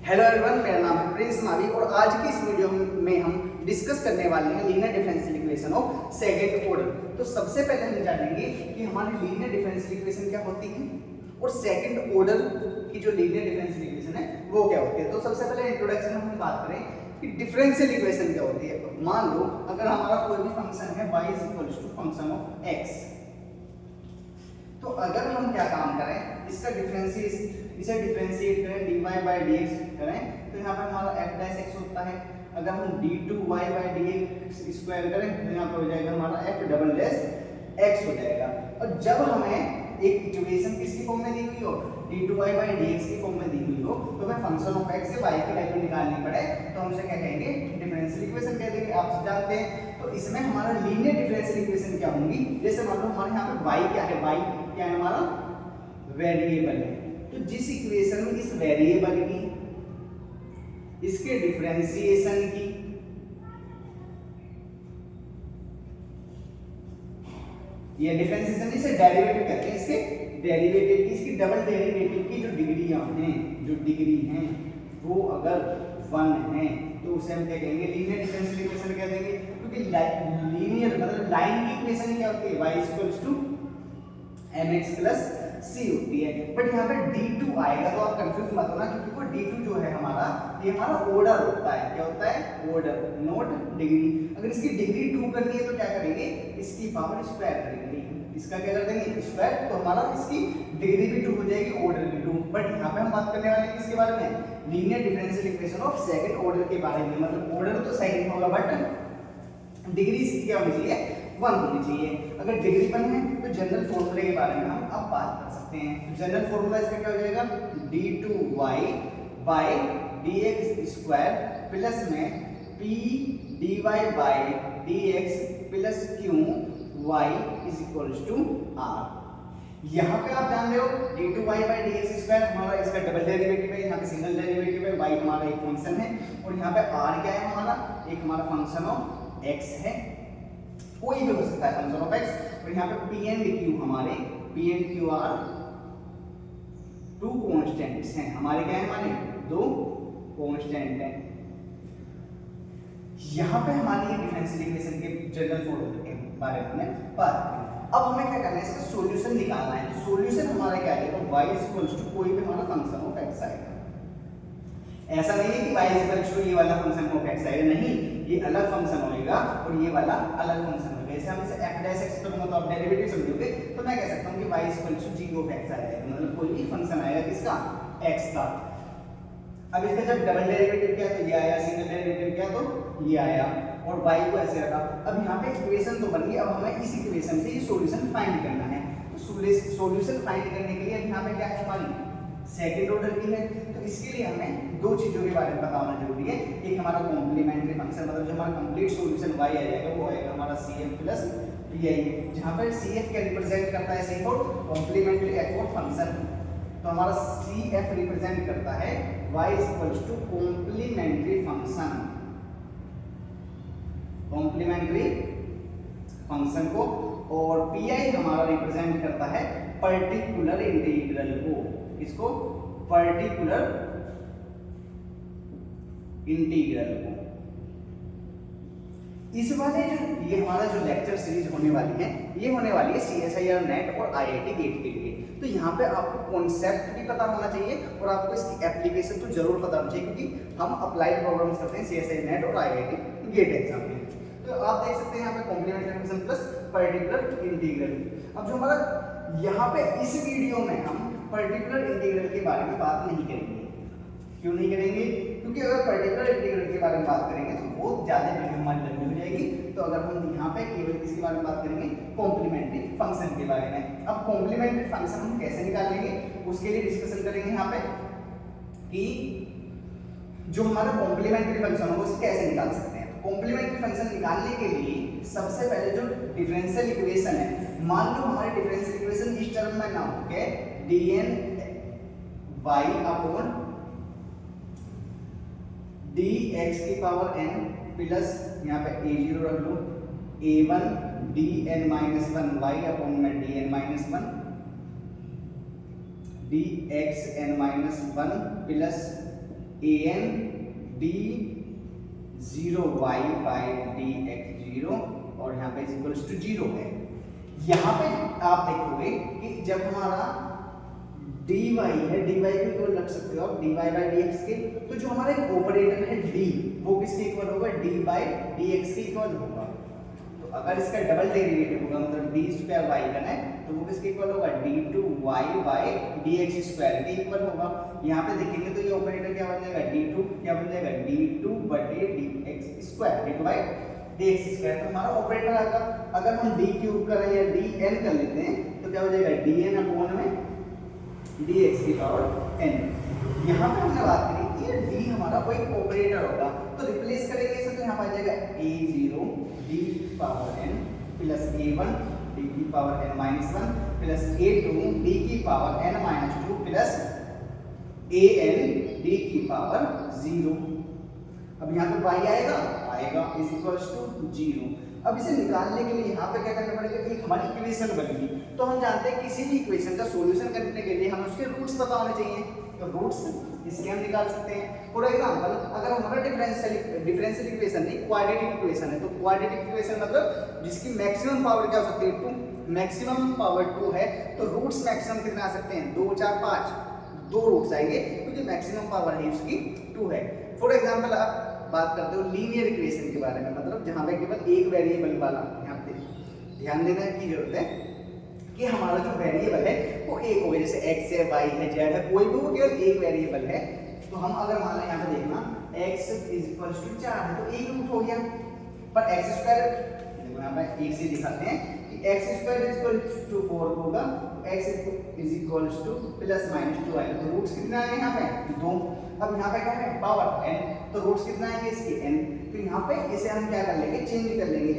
Hello everyone, मेरा नाम है प्रिंस मावी और आज की इस वीडियो में हम डिस्कस करने वाले हैं linear differential equation of second order. तो सबसे पहले हम जानेंगे कि हमारी लीनियर डिफरेंशियल इक्वेशन क्या होती है और सेकंड ऑर्डर की जो लीनियर डिफरेंशियल इक्वेशन है वो क्या होती है। तो सबसे पहले इंट्रोडक्शन में हम बात करें कि डिफरेंशियल इक्वेशन क्या होती है। मान लो अगर हमारा कोई भी फंक्शन है y फंक्शन ऑफ x, तो अगर हम क्या काम करें, इसे डिफरेंशिएट करें dy by dx करें, तो यहाँ पर हमारा f डैश x होता है। अगर हम d2y by dx स्क्वायर करें तो यहाँ पर हो जाएगा हमारा f डबल डैश x हो जाएगा। और जब हमें एक इक्वेशन किसकी फॉर्म में दी हुई हो, d2y by dx की फॉर्म में दी हुई हो, तो हमें फंक्शन ऑफ x से y की वैल्यू निकालनी पड़े तो हम उसे क्या कहेंगे, डिफरेंशियल इक्वेशन कह देंगे। आप सब जानते हैं। तो इसमें हमारा लीनियर डिफरेंशियल इक्वेशन क्या होंगी, जैसे मान लो हमारे यहाँ पे y क्या है, y क्या है हमारा वेरिएबल है। तो जिस इक्वेशन में इस वेरिएबल की, इसके डिफरेंशिएशन की, ये डिफरेंशिएशन इसे डेरिवेटिव कहते हैं, इसके डेरिवेटिव की, इसकी डबल डेरिवेटिव की जो डिग्री हैं वो अगर 1 है तो उसे हम क्या कहेंगे, लीनियर डिफरेंशियल इक्वेशन कह देंगे। क्योंकि लीनियर मतलब लाइन की इक्वेशन क्या होती है, y mx c होती है। बट यहाँ पे d2 आएगा तो आप कंफ्यूज मत होना, क्योंकि वो d2 जो है हमारा, ये हमारा ऑर्डर होता है। क्या होता है, ऑर्डर, नॉट डिग्री। अगर इसकी डिग्री 2 करनी है तो क्या करेंगे, इसकी पावर स्क्वायर करेंगे। इसका क्या कर देंगे, स्क्वायर, तो हमारा इसकी डिग्री भी 2 हो जाएगी, ऑर्डर भी 2। बट यहाँ पे हम बात करने वाले हैं किसके बारे में, linear differential equation of second order के बारे में। मतलब ऑर्डर तो सेकंड होगा बट डिग्री इसकी क्या होनी चाहिए, 1 होनी चाहिए। अगर डिग्री 1 है तो जनरल फॉर्मूले के बारे में हम अब बात कर सकते हैं। तो जनरल फॉर्मूला इसका क्या हो जाएगा, d2y by dx square plus में p dy by dx प्लस q y is equals to r। यहाँ पे आप जान रहे हो d2y by dx स्क्वायर हमारा इसका डबल डेरिवेटिव है, यहाँ पे सिंगल डेरिवेटिव है, y हमारा एक फंक्शन है, और यहाँ पे r क्या है हमारा, एक हमारा फंक्शन ऑफ x है, कोई भी हो सकता है फंक्शन ऑफ x। और यहाँ पे p एंड q हमारे, p and q are 2 constants हैं हमारे, क्या है हमारे 2 कांस्टेंट हैं। यहाँ पे हमारी डिफरेंशियल इक्वेशन के जनरल फॉर्मूले के बारे में बात करें। अब हमें क्या करना है, इसका सॉल्यूशन निकालना है। तो सॉल्यूशन हमारा क्या आएगा, y इक्वल्स टू कोई भी हमारा फंक्शन ऑफ x आएगा। ऐसा नहीं है कि y इक्वल्स टू ये वाला फंक्शन ऑफ x आएगा, नहीं, ये अलग फंक्शन होएगा और ये वाला अलग फंक्शन होगा। जैसे हम इसे f डैश x करूंगा तो आप डेरिवेटिव समझोगे, तो मैं कह सकता हूं कि y equals to g of x आएगा। मतलब कोई भी फंक्शन आएगा किसका, x का। अब इसका जब डबल डेरिवेटिव किया तो ये आया, सिंगल डेरिवेटिव किया तो ये आया, और y को ऐसे रखा। अब यहाँ पे इक्वेशन तो बन गई, अब हमें इस इक्वेशन से ये सॉल्यूशन फाइंड करना है। तो सॉल्यूशन फाइंड करने के लिए यहाँ पे क्या है, हमारी सेकंड ऑर्डर की है। तो इसके लिए हमें दो चीजों के बारे में पता होना जरूरी है। एक हमारा कॉम्प्लीमेंट्री फंक्शन, मतलब जो हमारा कंप्लीट सॉल्यूशन y आ जाएगा वो आएगा हमारा cf प्लस pi, जहाँ पर cf क्या रिप्रेजेंट करता है, c for complementary f for function. तो हमारा cf रिप्रेजेंट करता है y equals to complementary function, complementary function को, और pi हमारा रिप्रेजेंट करता है पर्टिकुलर इंटीग्रल को। इसको पर्टिकुलर इंटीग्रल को। इस वाले जो ये हमारा जो लेक्चर सीरीज होने वाली है, ये होने वाली है CSIR नेट और IIT गेट के लिए। तो यहाँ पे आपको कॉन्सेप्ट भी पता होना चाहिए और आपको इसकी एप्लीकेशन तो जरूर पता होना चाहिए, क्योंकि हम अप्लाइड प्रॉब्लम्स करते हैं CSIR नेट और IIT गेट एग्जाम में। तो आप देख सकते हैं यहाँ पे complementary function plus particular integral. अब जो हमारा यहाँ पे इस वीडियो में हम पर्टिकुलर इंटीग्रल के बारे में बात नहीं करेंगे। क्यों नहीं करेंगे, क्योंकि अगर पर्टिकुलर इंटीग्रल के बारे में बात करेंगे तो वो ज्यादा वीडियो हमारी लंबी हो जाएगी। तो अगर हम यहाँ पे केवल किसके बारे में बात करेंगे, कॉम्प्लीमेंट्री फंक्शन के बारे में। अब कॉम्प्लीमेंट्री फंक्शन हम कैसे निकालेंगे, उसके लिए डिस्कशन करेंगे यहाँ पे कि जो हमारा कॉम्प्लीमेंट्री फंक्शन होगा उसे कैसे निकाल सकते हैं। कॉम्प्लीमेंट्री फंक्शन निकालने के लिए सबसे पहले जो डिफरेंशियल इक्वेशन है, मान लो हमारी डिफरेंशियल इक्वेशन इस टर्म में ना हो के dn y अपॉन dx की पावर n प्लस यहाँ पे a0 रख लो, a1 dn minus 1 y upon में dn minus 1 dxn minus 1 plus an d 0 y by dx 0 और यहाँ पे इक्वल्स टू 0 है। यहाँ पे आप देखोगे कि जब हमारा dy है, dy को इक्वल रख सकते हो आप dy बाई dx के, तो जो हमारा एक ऑपरेटर है d वो किसके इक्वल होगा, d बाई dx के इक्वल होगा। तो अगर इसका डबल डेरिवेटिव होगा मतलब d स्क्वायर y करना है तो वो किसके इक्वल होगा, d2y बाई dx स्क्वायर के इक्वल होगा। यहाँ पे देखेंगे तो ये ऑपरेटर क्या बन जाएगा, d2 क्या बन जाएगा, d2 बटे dx square, d2 by dx square. तो हमारा ऑपरेटर आएगा। अगर हम d क्यूब करें या dn कर लेते हैं तो क्या हो जाएगा, dn अपॉन में dx की पावर n। यहाँ पे हमने बात करी कि ये d हमारा कोई ऑपरेटर होगा तो रिप्लेस करेंगे इसे, तो यहाँ पर आ जाएगा a0 d की power n plus a1 d की power n minus 1 plus a2 d की power n minus 2 plus an d की पावर 0। अब यहाँ पे y आएगा इज इक्वल्स टू 0। अब इसे निकालने के लिए यहाँ पे क्या करना पड़ेगा, एक हमारी इक्वेशन बनेगी। तो हम जानते हैं किसी भी इक्वेशन का सॉल्यूशन करने के लिए हमें उसके रूट्स पता होने चाहिए। तो रूट्स इसके हम निकाल सकते हैं। फॉर एग्जांपल अगर हमारा डिफरेंशियल इक्वेशन नहीं क्वाड्रेटिक इक्वेशन है, तो क्वाड्रेटिक इक्वेशन मतलब जिसकी मैक्सिमम पावर क्या हो सकती है, 2, मैक्सिमम पावर 2 है तो रूट्स मैक्सिमम कितना आ सकते हैं, 2 4 5, 2 रूट्स आएंगे क्योंकि मैक्सिमम पावर है उसकी 2 है। फॉर एग्जांपल आप बात करते हो लीनियर इक्वेशन के बारे में, मतलब जहां पे केवल एक वेरिएबल वाला, यहाँ पे ध्यान देने की जरूरत है कि हमारा जो वेरिएबल है वो एक हो, जैसे x है, y है, z है, कोई भी वो केवल एक वेरिएबल है। तो हम अगर मान लें यहाँ पे देखना x = 4 है तो एक रूट हो गया, पर x स्क्वायर देखो यहाँ पे एक से दिखाते हैं कि x² = 4 होगा, x = प्लस माइनस 2 आएगा। तो रूट्स कितने आएंगे यहाँ पे, 2। अब यहाँ पे क्या है, पावर n, तो रूट्स कितना आएंगे इसके n। तो यहाँ पे इसे हम क्या कर लेंगे, चेंज कर लेंगे,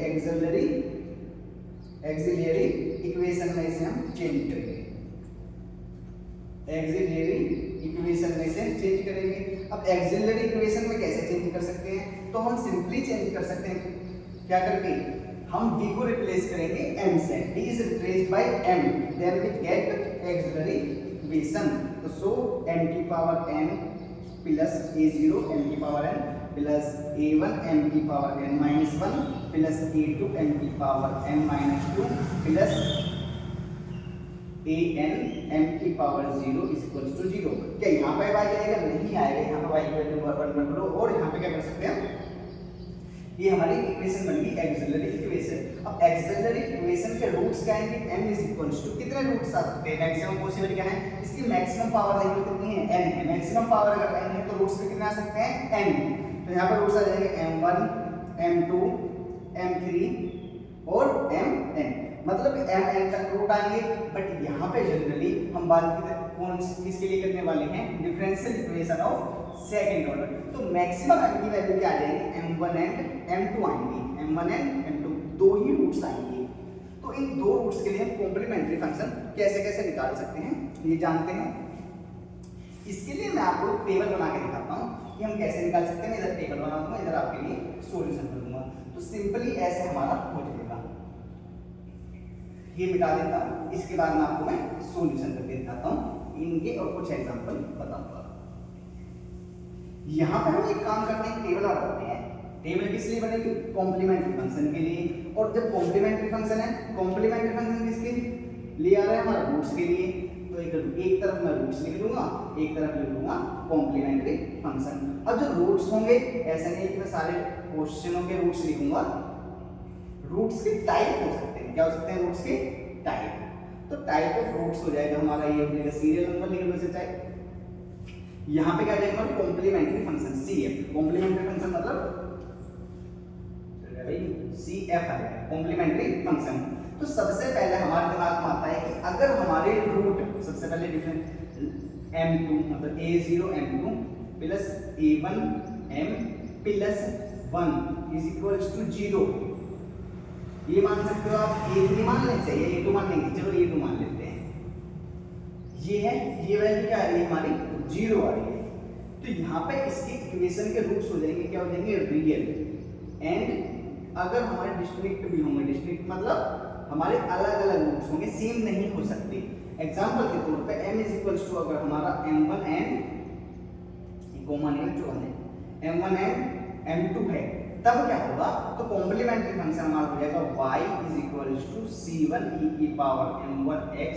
एक्सिलरी इक्वेशन में इसे हम चेंज करेंगे, एक्सिलरी इक्वेशन में इसे चेंज करेंगे। अब एक्सिलरी इक्वेशन में कैसे चेंज कर सकते हैं, तो हम सिंपली चेंज कर सकते हैं क्या करके, हम d को रिप्लेस करेंगे m से, d is replaced by m, then we get auxiliary equation। तो सो m की power n plus a0 m की power n plus a1 m की power n minus 1 plus a2 m की power n minus 2 plus an m की power 0 is equals to 0। क्या यहाँ पे y आएगा, नहीं आएगा, यहाँ पे y की वैल्यू 1 रख लो और यहाँ पे क्या कर सकते हैं, ये हमारी इक्वेशन बन गई एक्सिलरी इक्वेशन। अब एक्सिलरी इक्वेशन के रूट्स क्या आएंगे, m इज इक्वल्स टू कितने रूट्स आ सकते हैं, मैक्सिमम पॉसिबल क्या है, इसकी मैक्सिमम पावर है जो कितनी है, n है। मैक्सिमम पावर अगर n है तो रूट्स पे कितने आ सकते हैं, n। तो यहाँ पर रूट्स आ जाएंगे m1 m2 m3 और mn, मतलब mn तक रूट आएंगे। बट यहाँ पे जनरली हम बात कौन किसके लिए करने वाले हैं, differential equation of second order. तो मैक्सिमम m की वैल्यू क्या आ जाएगी, m1 एंड m2 आएंगी, m1 एंड m2 दो ही रूट्स आएंगे। तो इन दो रूट्स के लिए हम कॉम्प्लीमेंट्री फंक्शन कैसे कैसे निकाल सकते हैं ये जानते हैं। इसके लिए मैं आपको टेबल बना के दिखाता हूँ कि हम कैसे निकाल सकते हैं। इधर टेबल बना दूंगा, इधर आपके लिए सॉल्यूशन कर दूंगा। तो सिंपली ऐसे हमारा हो जाएगा, ये मिटा देता हूँ। इसके बाद में आपको मैं सॉल्यूशन करके दिखाता हूँ इनके और कुछ एग्जांपल बताऊंगा। यहाँ पर हम एक काम करते हैं, टेबल बनाते हैं। टेबल किस लिए बनेगी, कॉम्प्लीमेंट्री फंक्शन के लिए। और जब कॉम्प्लीमेंट्री फंक्शन है, कॉम्प्लीमेंट्री फंक्शन किसके लिए आ रहा है, हमारा रूट्स के लिए। तो एक तरफ मैं रूट्स लिख लूंगा, एक तरफ लिख लूंगा कॉम्प्लीमेंट्री फंक्शन। अब जो रूट्स होंगे, ऐसा नहीं कि मैं सारे क्वेश्चनों के रूट्स लिखूंगा, रूट्स के टाइप हो सकते हैं। क्या हो सकते हैं, रूट्स के टाइप। तो टाइप ऑफ रूट्स हो जाएगा हमारा, ये हो जाएगा सीरियल नंबर लिख लो इसे टाइप। यहाँ पे क्या जाएगा, complementary function CF। Complementary function मतलब CF है, कॉम्प्लीमेंट्री फंक्शन। तो सबसे पहले हमारे दिमाग में आता है कि अगर हमारे रूट, सबसे पहले डिफरेंट m2 मतलब a0 m2 plus a1 m plus 1 is equals to 0। ये मान सकते हो आप, a3 मान लेना चाहिए, a2 मान लेंगे, चलो a2 मान लेते हैं। ये है, ये वैल्यू क्या आ रही है हमारी, 0 आ रही है। तो यहाँ पे इसके इक्वेशन के रूट्स हो जाएंगे, क्या हो जाएंगे, रियल। एंड अगर हमारे डिस्ट्रिक्ट भी होंगे, डिस्ट्रिक्ट मतलब हमारे अलग अलग रूट्स होंगे, सेम नहीं हो सकते। एग्जांपल के तौर पे m इज इक्वल्स टू, अगर हमारा m1 एंड कॉमन है जो है m1 m2 है, तब क्या होगा, तो कॉम्प्लीमेंट्री फंक्शन हमारा हो जाएगा y is equals to c1 e की power m1 x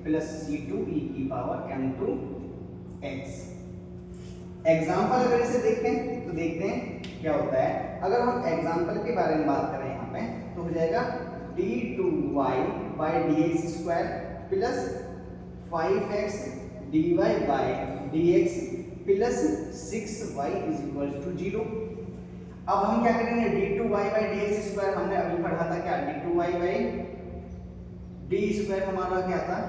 plus c2 e की पावर m2 x। एग्जाम्पल अगर इसे देखें तो देखते हैं क्या होता है। अगर हम एग्जाम्पल के बारे में बात करें यहाँ पे तो हो जाएगा d2y by dx square plus 5x dy by dx plus 6y is equal to 0। अब हम क्या करेंगे, d2y बाई dx स्क्वायर हमने अभी पढ़ा था क्या, d2y बाई d स्क्वायर हमारा क्या था,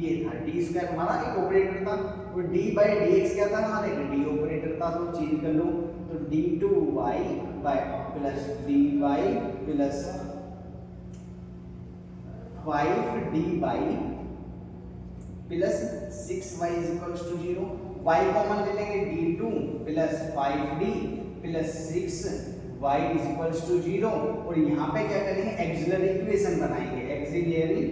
ये था d स्क्वायर हमारा एक ऑपरेटर था, और d बाई dx क्या था हमारा एक d ऑपरेटर था, तो चेंज कर लो, तो d2y by plus dy plus 5d by plus 6y is equal to 0। y common ले लेंगे, d2 plus 5d plus 6y is equal to 0, और यहाँ पे क्या करेंगे, एक्सिलरी इक्वेशन बनाएंगे, एक्सिलरी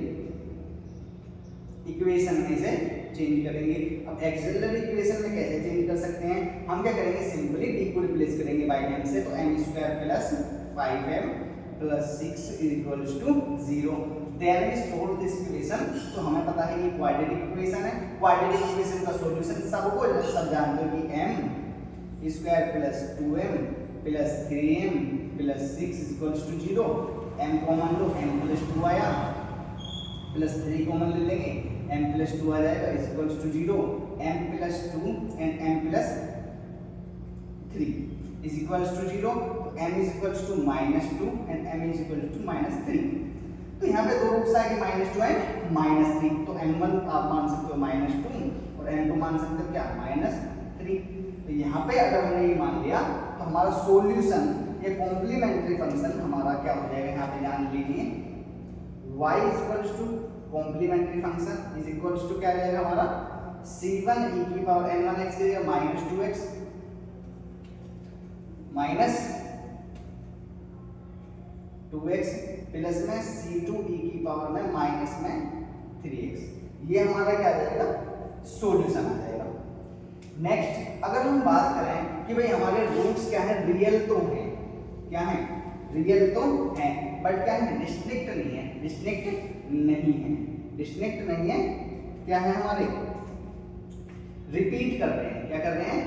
इक्वेशन में से चेंज करेंगे। अब एक्सिलरी इक्वेशन में कैसे चेंज कर सकते हैं, हम क्या करेंगे, सिंपली d को रिप्लेस करेंगे बाय m से, तो m square plus 5m plus 6 is equal to 0। Then we solve this equation, तो हमें पता है ये क्वाड्रेटिक इक्वेशन है, क्वाड्रेटिक इक्वेशन का सॉल्यूशन सब जानते हो कि m square plus 2m plus 3m plus 6 is equal to 0। m common लो, m प्लस 2 आया, प्लस 3 कॉमन ले लेंगे, m प्लस 2 आ जाएगा is equal to 0। m plus 2 and m plus 3 is equal to 0, तो m is equal to -2 and m is equal to -3। तो यहाँ पे दो रूट्स आएंगे -2 एंड -3, तो m1 आप मान सकते हो -2 और m2 मान सकते हो क्या, -3। तो यहाँ पे अगर हमने ये मान लिया तो हमारा सॉल्यूशन, ये कॉम्प्लीमेंट्री फंक्शन हमारा क्या हो जाएगा, यहाँ पे जान लीजिए y is equal to complementary function is equal to क्या रहेगा हमारा, c1 e की पावर m1x की जगह -2x माइनस 2x प्लस में c2 e की पावर में माइनस में 3x, ये हमारा क्या आ जाएगा, सॉल्यूशन आ जाएगा। नेक्स्ट अगर हम बात करें कि भाई हमारे रूट्स क्या है, रियल तो हैं, क्या है, रियल तो हैं, बट क्या है, डिस्टिंक्ट नहीं है, डिस्टिंक्ट नहीं है, डिस्टिंक्ट नहीं है, क्या है हमारे, रिपीट कर रहे हैं, क्या कर रहे हैं,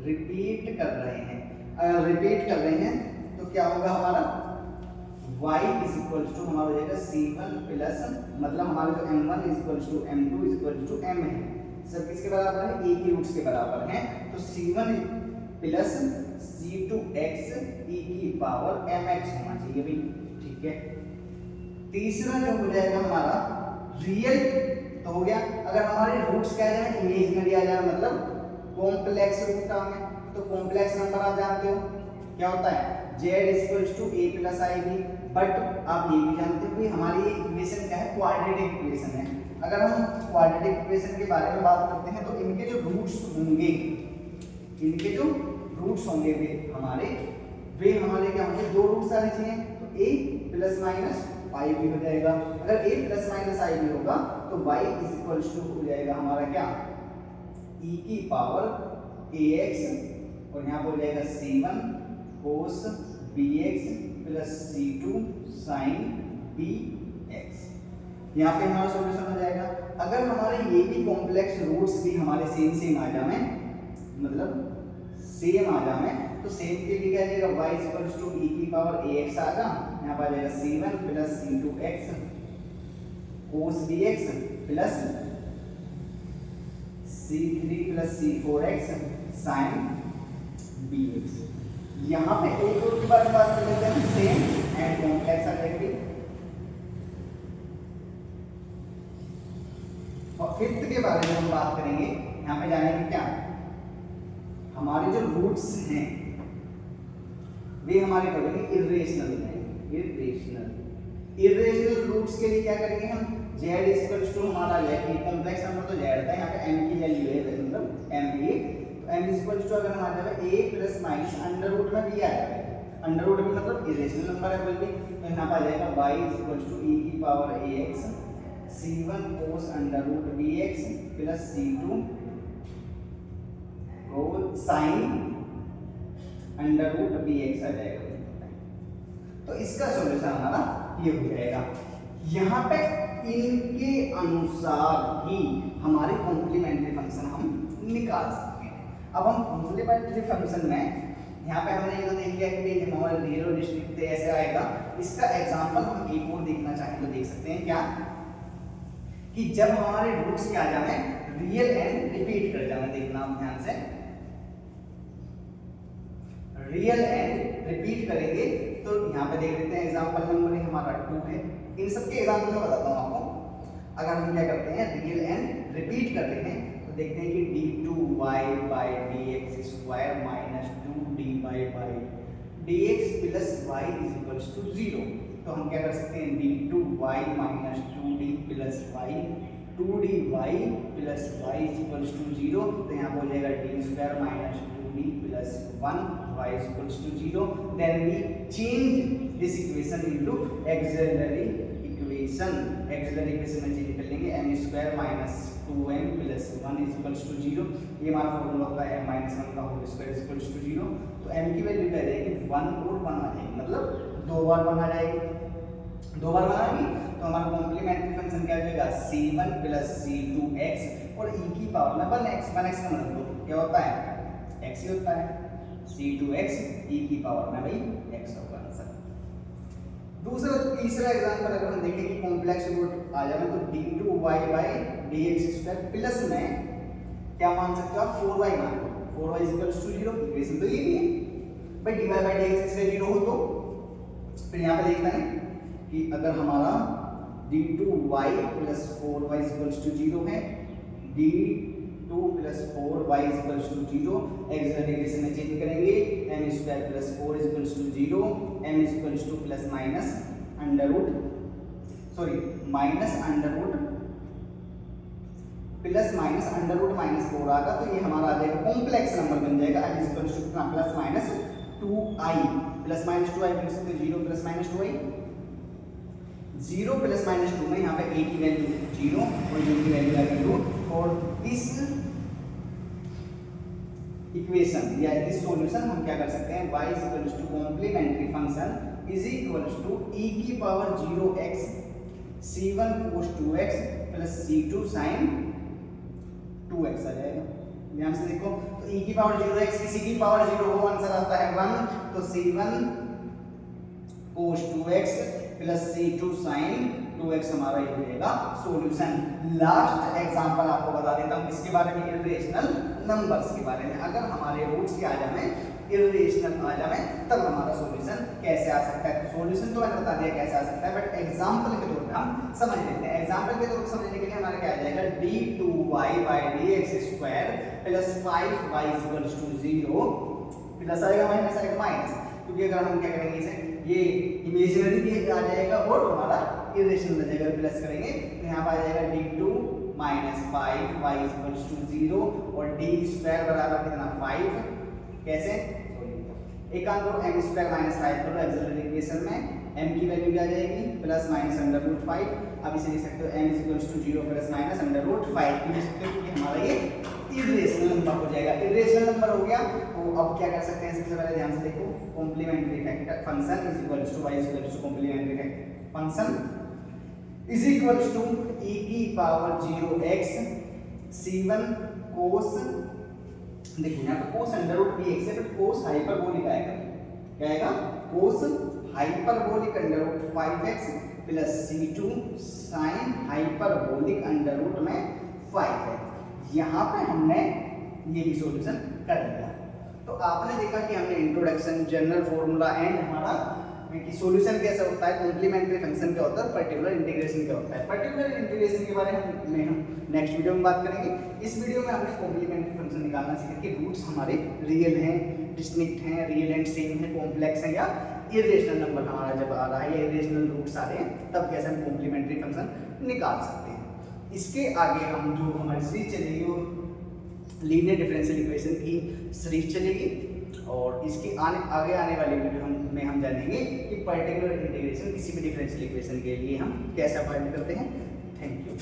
रिपीट कर रहे हैं। अगर रिपीट कर रहे हैं तो क्या होगा हमारा, y इज इक्वल टू हमारा हो जाएगा c1 प्लस, मतलब हमारा जो m1 is equal to m2 is equal to m है, सब किसके बराबर है, a की रूट्स के बराबर हैं, तो c1 प्लस c2x e की पावर mx होना चाहिए भाई, ठीक है। तीसरा जो हो जाएगा हमारा रियल तो हो गया, अगर हमारे रूट्स क्या है, इमेजिनरी आ जाए, मतलब कॉम्प्लेक्स रूट आ गए, तो कॉम्प्लेक्स नंबर आप जानते हो क्या होता है, z = a + ib, बट आप ये भी जानते हो कि हमारी ये इक्वेशन क्या है, क्वाड्रेटिक इक्वेशन है। अगर हम क्वाड्रेटिक इक्वेशन के बारे में बात करते हैं तो इनके जो रूट्स होंगे, इनके जो रूट्स होंगे वे हमारे क्या होंगे, दो रूट्स आने चाहिए, तो a ± ib हो जाएगा। अगर a ± ib होगा तो y = हो जाएगा हमारा क्या, e की पावर ax, और यहाँ पर हो जाएगा c1 cos bx plus c2 sin bx। यहाँ पे हमारा सॉल्यूशन हो जाएगा। अगर हमारे ये भी कॉम्प्लेक्स रूट्स भी हमारे सेम आ जाए, मतलब सेम आ जाए, तो सेम के लिए क्या जाएगा, y = e की पावर ax आएगा, यहाँ पर आ जाएगा c1 plus c2x cos bx plus c3 plus c4x sin bx। यहाँ पे एक रूट के बारे में बात कर लेते हैं, सेम एंड कॉम्प्लेक्स आ जाएगी। और फिफ्थ के बारे में हम बात करेंगे, यहाँ पे जानेंगे क्या, हमारे जो रूट्स हैं वे हमारे करेंगे इर्रेशनल हैं, इर्रेशनल रूट्स के लिए क्या करेंगे हम, z = हमारा कॉम्प्लेक्स नंबर तो z था, यहाँ पे m की वैल्यू है, मतलब m है, m = अगर हम आ जाए a plus minus under root में भी आ जाए, अंडर रूट में मतलब इरेशनल नंबर है कोई भी, तो यहाँ पर आ जाएगा y = e की power ax c1 cos √bx plus c2 cos sine under root B X आ जाएगा। तो इसका सॉल्यूशन हमारा ये हो जाएगा। यहाँ पे इनके अनुसार ही हमारे कॉम्प्लीमेंट्री फंक्शन हम निकाल सकते हैं। अब हम कॉम्प्लीमेंट्री फंक्शन में यहाँ पे हमने ये तो देख लिया कि हमारे रियल और डिस्टिंक्ट ऐसे आएगा। इसका एग्जांपल हम एक और देखना चाहें तो देख सकते हैं क्या, कि जब हमारे रूट्स क्या आ जाए रियल एंड रिपीट कर जाए। देखना आप ध्यान से, रियल एंड रिपीट करेंगे तो यहाँ पे देख लेते हैं एग्जांपल नंबर हमारा 2 है। इन सबके एग्जांपल में बताता हूँ आपको। अगर हम क्या करते हैं रियल एंड रिपीट करते हैं तो देखते हैं कि d2y by dx square minus 2dy by dx plus y is equals to 0। तो हम क्या कर सकते हैं d2y minus 2d plus y 2dy plus y is equals to 0। तो यहाँ पे हो जाएगा d square minus 2d plus 1 y is equals to 0. Then we change this equation into auxiliary equation. Auxiliary equation में चेंज कर लेंगे m square minus 2m plus 1 is equals to 0। ये हमारा फॉर्मूला होता है m माइनस 1 का whole square is equals to 0। तो m की वैल्यू क्या रहेगी 1 और 1 आ जाएगी, मतलब 2 बार 1 आ जाएगी। 2 बार 1 आएगी तो हमारा कॉम्प्लीमेंट्री फंक्शन क्या हो जाएगा c1 प्लस c2x और e की पावर में 1x। 1x का मतलब क्या होता है x ही होता है, c2x e की पावर में भाई x होगा आंसर। दूसरा तीसरा एग्जांपल अगर हम देखें कि कॉम्प्लेक्स रूट आ जाए तो d2y by dx square plus में क्या मान सकते हो आप 4y मान लो। 4y is equals to 0। Equation तो ये भी है भाई dy बाई dx स्क्वायर 0 हो तो फिर यहाँ पे देखना है कि अगर हमारा d2y plus 4y is equals to 0 है, d2 plus 4y is equals to 0, auxiliary equation में चेंज करेंगे m square plus 4 is equals to 0, m is equals to plus minus under root minus under root plus minus under root minus 4 आएगा तो ये हमारा आ जाएगा complex number बन जाएगा m is equals to plus minus 2i plus minus 2i लिख सकते हैं 0 plus minus 2i 0 plus minus 2 में यहाँ पे a की वैल्यू 0 और u की वैल्यू आएगी 2 और इस इक्वेशन या इस सॉल्यूशन हम क्या कर सकते हैं y is equals to complementary function is equals to e की power 0x c1 cos 2x plus c2 sin 2x आ जाएगा। ध्यान से देखो तो e की पावर 0x किसी की पावर 0 हो आंसर आता है 1, तो c1 cos 2x plus c2 sin 2x हमारा ये हो जाएगा सॉल्यूशन। लास्ट एग्जांपल आपको बता देता हूं किसके बारे में, इर्रेशनल नंबर्स के बारे में। अगर हमारे रूट्स क्या आ जाए इर्रेशनल आ जाए तब हमारा सॉल्यूशन कैसे आ सकता है। सॉल्यूशन तो मैंने बता दिया कैसे आ सकता है, बट एग्जांपल के तौर पे हम समझ लेते हैं। एग्जांपल के तौर पर समझने के लिए हमारा क्या आ जाएगा d2y by dx square plus 5y is equals to 0 plus आएगा माइनस आएगा माइनस, क्योंकि अगर हम क्या करेंगे इसे ये इमेजिनरी भी आ जाएगा और हमारा इरेशनल आ जाएगा, प्लस करेंगे तो यहाँ पर आ जाएगा d2 minus 5y is equals to 0 और d स्क्वायर बराबर कितना 5। कैसे एक काम करो m स्क्वायर माइनस 5 करो एक्सिलरी इक्वेशन में m की वैल्यू क्या आ जाएगी प्लस माइनस अंडर रूट 5। अब इसे लिख सकते हो m is equals to 0 plus minus under root 5 लिख सकते हो क्योंकि हमारा ये इरेशनल नंबर हो जाएगा। इरेशनल नंबर हो गया तो अब क्या कर सकते हैं, सबसे पहले ध्यान से देखो complementary factor function is equals to y is equals to complementary function is equals to e की पावर 0x c1 cos, देखो यहाँ पे cos अंडर रूट bx है, बट cos हाइपरबोलिक आएगा। क्या आएगा cos hyperbolic under root 5x plus c2 sin hyperbolic under root में 5 है। यहाँ पे हमने ये भी सॉल्यूशन कर लिया। तो आपने देखा कि हमने इंट्रोडक्शन, जनरल फॉर्मूला एंड हमारा कि सॉल्यूशन कैसा होता है, कॉम्प्लीमेंट्री फंक्शन क्या होता है, पर्टिकुलर इंटीग्रेशन क्या होता है। पर्टिकुलर इंटीग्रेशन के बारे में हम नेक्स्ट वीडियो में बात करेंगे। इस वीडियो में हमने कॉम्प्लीमेंट्री फंक्शन निकालना सीखा कि रूट्स हमारे रियल हैं, डिस्टिंक्ट हैं, रियल एंड सेम है, कॉम्प्लेक्स है या इरेशनल नंबर हमारा जब आ रहा है या इरेशनल रूट्स आ रहे हैं तब कैसे हम कॉम्प्लीमेंट्री फंक्शन निकाल सकते हैं। इसके आगे हम जो हमारी सीरीज चलेगी वो लीनियर डिफरेंशियल इक्वेशन की सीरीज चलेगी और इसकी आगे आने वाली वीडियो में हम जानेंगे कि पर्टिकुलर इंटीग्रेशन किसी भी डिफरेंशियल इक्वेशन के लिए हम कैसे फाइंड करते हैं। Thank you.